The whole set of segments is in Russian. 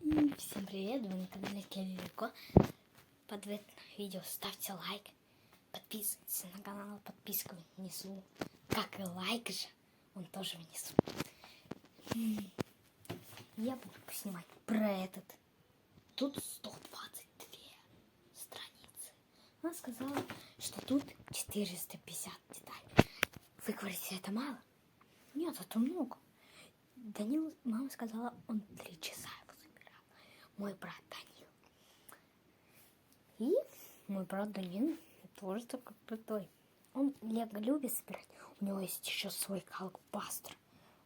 Всем привет, вы на канале Келлико. Под это видео ставьте лайк, подписывайтесь на канал, подписку внизу, как и лайк же, он тоже внизу. Я буду снимать про этот. Тут 122 страницы. Она сказала, что тут 450 деталей. Вы говорите, это мало? Нет, это много. Данил, мама сказала, он 3 часа его собирал. Мой брат Данил. И мой брат Данил тоже такой крутой. Он лего любит собирать. У него есть еще свой колбастер.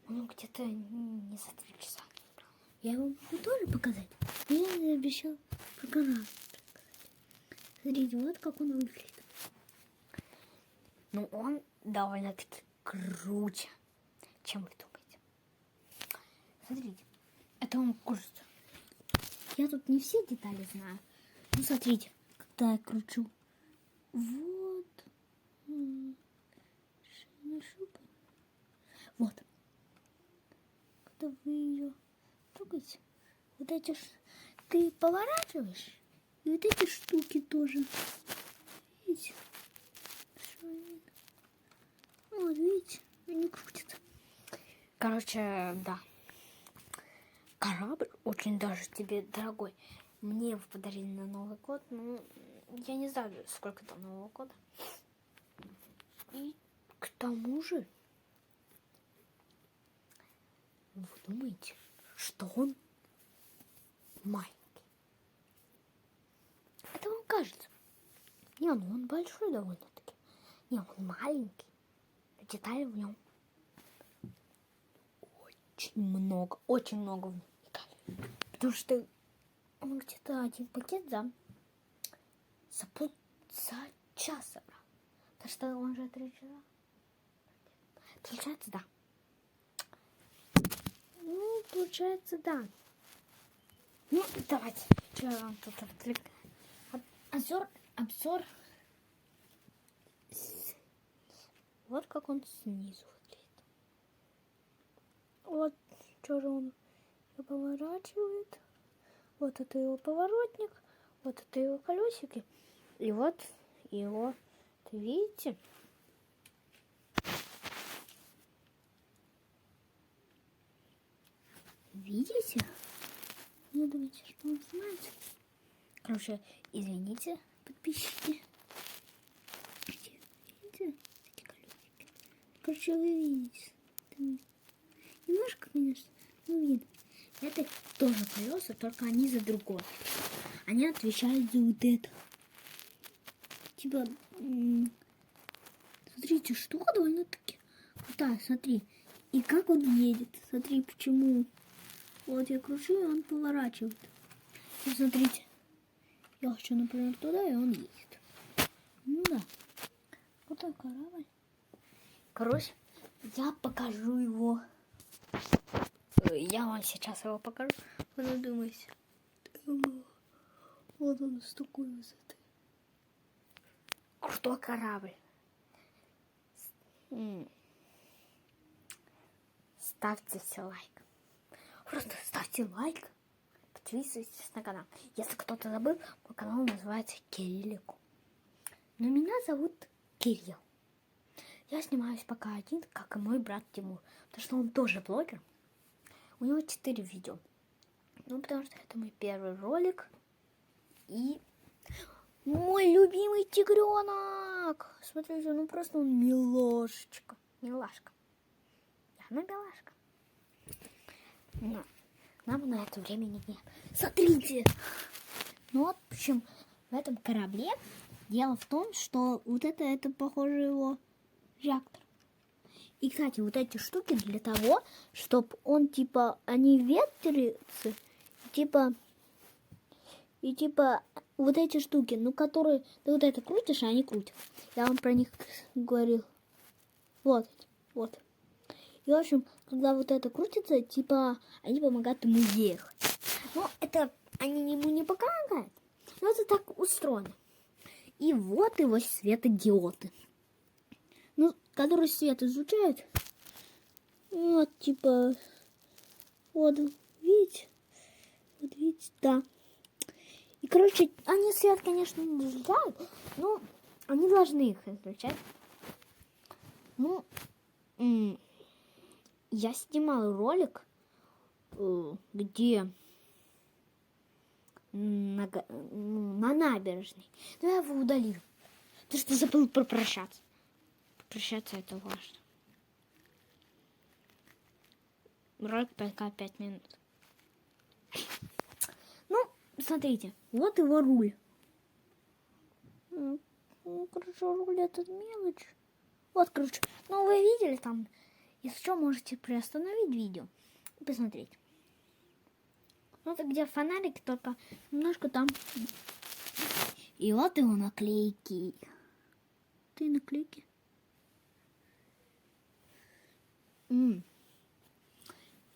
Он где-то не за 3 часа собрал. Я вам могу тоже показать. Я обещал про канал. Смотрите, вот как он выглядит. Ну, он довольно-таки круче, чем вы думаете. Смотрите, это он кажется. Я тут не все детали знаю. Ну, смотрите, когда я кручу. Вот. Вот. Когда вы ее трогаете, вот эти ты поворачиваешь, и вот эти штуки тоже. Видите? Вот, видите, они крутятся. Короче, да. Корабль очень даже тебе дорогой. Мне его подарили на Новый год. Ну, я не знаю, сколько там Нового года. И к тому же, вы думаете, что он маленький? Это вам кажется. Не, ну он большой довольно-таки. Не, он маленький. Деталей в нем очень много в нем деталей. Потому что он где-то один пакет за час собрал. Так что он же 3 часа. Получается, да. Ну, получается, да. Ну, давайте. Что я вам тут отвлекаю? Обзор. Вот как он снизу выглядит. Вот что же он поворачивает. Вот это его поворотник. Вот это его колесики. И вот его, видите? Видите? Ну, давайте, что он снимается. Короче, извините, подписчики. Видите эти колесики? Короче, вы видите. Немножко, конечно, ну видно. Это тоже колеса, только они за другое. Они отвечают за вот это. Типа, смотрите, штука довольно-таки крутая, смотри. И как он едет. Смотри, почему. Вот я кручу, и он поворачивает. И смотрите. Я хочу, например, туда, и он едет. Ну да. Вот такой корабль. Короче, я покажу его. Я вам сейчас его покажу. Вы не думаете. Вот он с такой высоты. Крутой корабль. Ставьте все лайк. Просто ставьте лайк. Подписывайтесь на канал. Если кто-то забыл, мой канал называется Келлико. Но меня зовут Кирилл. Я снимаюсь пока один, как и мой брат Тимур. Потому что он тоже блогер. У него 4 видео. Ну, потому что это мой первый ролик. И мой любимый тигренок. Смотрите, ну просто он милашечка. Милашка. Она милашка. Но нам на это времени нет. Смотрите. Ну вот, в общем, в этом корабле дело в том, что вот это похоже его реактор. И, кстати, вот эти штуки для того, чтобы он, типа, они ветрятся, и вот эти штуки, ну, которые ты вот это крутишь, а они крутят. Я вам про них говорил. Вот. И, в общем, когда вот это крутится, типа, они помогают ему ехать. Но это они ему не помогают. Но это так устроено. И вот его светодиоды. Ну, которые свет излучают. Вот, типа, вот, видите? Вот, видите? Да. И, короче, они свет, конечно, не излучают, но они должны их излучать. Ну, я снимал ролик, где на набережной. Но я его удалил. Ты что, забыл попрощаться? Попрощаться это важно. Ролик пока 5 минут. Ну, смотрите, вот его руль. Ну, короче, руль это мелочь. Вот, короче, ну вы видели там, если что, можете приостановить видео и посмотреть. Ну, это где фонарик, только немножко там. И вот его наклейки. Ты наклейки? И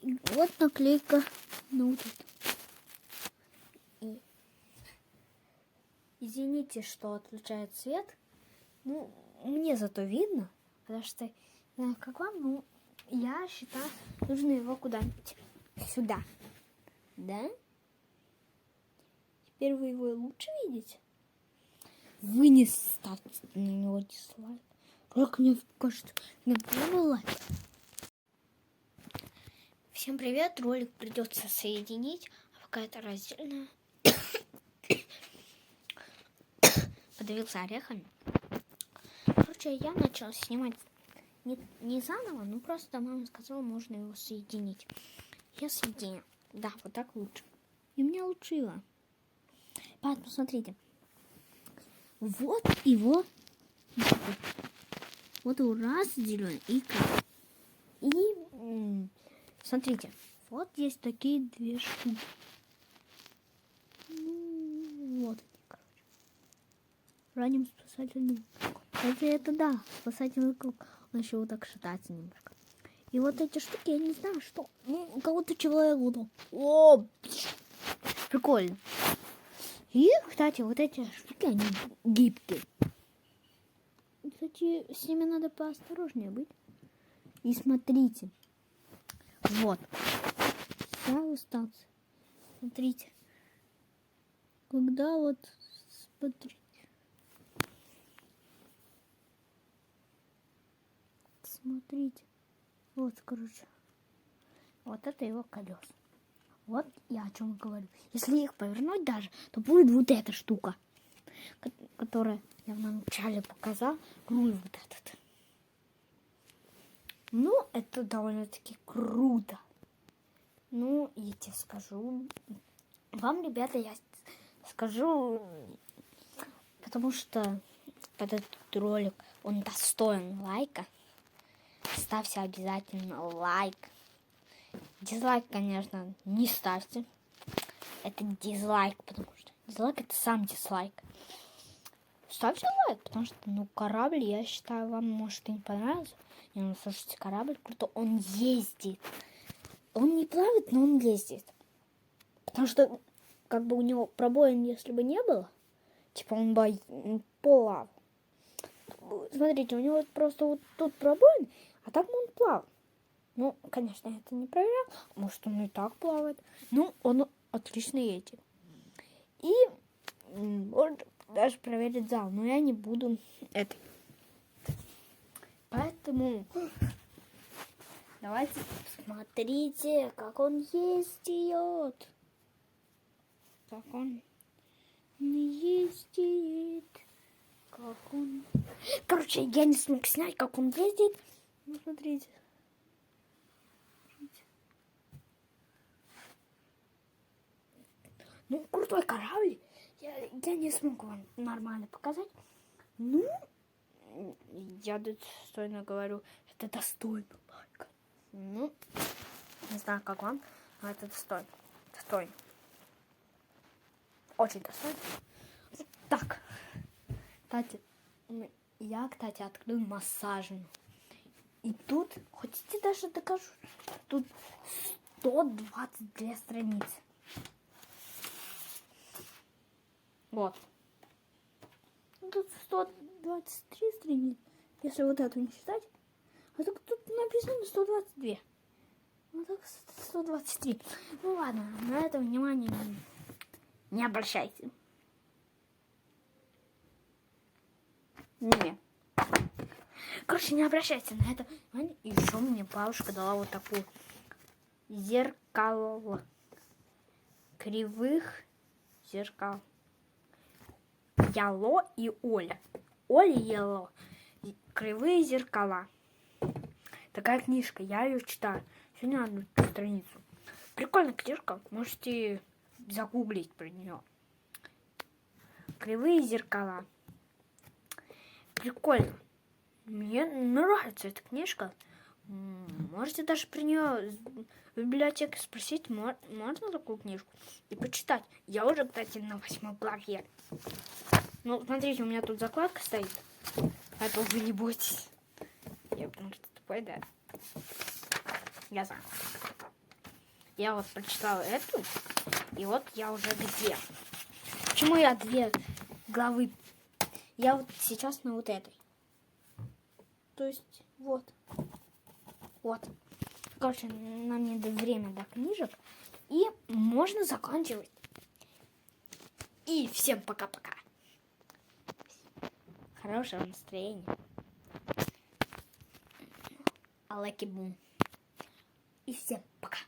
вот наклейка. Ну, вот это. И... Извините, что отключает свет. Ну, мне зато видно, потому что, не знаю, как вам, ну, я считаю, нужно его куда-нибудь сюда. Да? Теперь вы его лучше видите? Вы не ставьте на него дизлайк. Как мне кажется, на первый лайк. Всем привет, ролик придется соединить, а пока это раздельно. Подавился орехами. Короче, я начала снимать не заново, но просто мама сказала, можно его соединить. Я соединю. Да, вот так лучше. И мне лучило. Поэтому смотрите. Вот его. Вот его раз зеленый и красный. И смотрите. Вот есть такие две штуки. Вот они, короче. Раним спасательный круг. Кстати, это да, спасательный круг. Он еще вот так шатается немножко. И вот эти штуки, я не знаю, что. Ну, у кого-то человек вот. О, прикольно. И, кстати, вот эти штуки, они гибкие. Кстати, с ними надо поосторожнее быть. И смотрите. Вот. Я остался. Смотрите. Когда вот... Смотрите. Смотрите. Вот, короче. Вот это его колеса. Вот я о чем говорю. Если их повернуть даже, то будет вот эта штука, которая я вам вначале показал. Руль вот этот. Ну, это довольно-таки круто. Ну, я тебе скажу. Вам, ребята, я скажу, потому что этот ролик, он достоин лайка. Ставьте обязательно лайк. Дизлайк, конечно, не ставьте. Это дизлайк, потому что дизлайк это сам дизлайк. Ставьте лайк, потому что, ну, корабль, я считаю, вам может и не понравится. Не, ну, слушайте, корабль круто, он ездит. Он не плавает, но он ездит. Потому что, как бы у него пробоин, если бы не было, типа он бы плавал. Смотрите, у него просто вот тут пробоин, а так он плавал. Ну, конечно, я это не проверял. Может, он и так плавает. Ну, он отлично едет. И можно даже проверить зал. Но я не буду это. Поэтому давайте смотрите, как он ездит. Как он ездит. Как он... Короче, я не смог снять, как он ездит. Ну, смотрите. Ну, крутой корабль. Я не смог вам нормально показать. Ну, я достойно говорю, это достойно лайка. Ну, не знаю, как вам, но это достойно. Достойно. Очень достойно. Так. Кстати, я, открыл массажную. И тут, хотите даже докажу, тут 122 страницы. Вот. Тут 123 страницы, если вот эту не считать. А так тут написано 122. Вот так 123. Ну ладно, на это внимание Не обращайте. Не. Короче, не обращайте на это. И еще мне бабушка дала вот такую зеркало. Кривых зеркал. Яло и Оля. Оля и Яло. Кривые зеркала. Такая книжка, я ее читаю. Сегодня одну страницу. Прикольная книжка, можете загуглить про нее. Кривые зеркала. Прикольно. Мне нравится эта книжка. Можете даже при нее в библиотеке спросить, можно такую книжку и почитать. Я уже, кстати, на 8 главе. Ну, смотрите, у меня тут закладка стоит. А то вы не бойтесь. Я потому что тупой, да. Я знаю. Я вот прочитала эту, и вот я уже где. Почему я 2 главы? Я вот сейчас на вот этой. То есть, вот. Вот. Короче, нам не до время до книжек. И можно заканчивать. И всем пока-пока. Хорошего настроения. Алаки бум. И всем пока.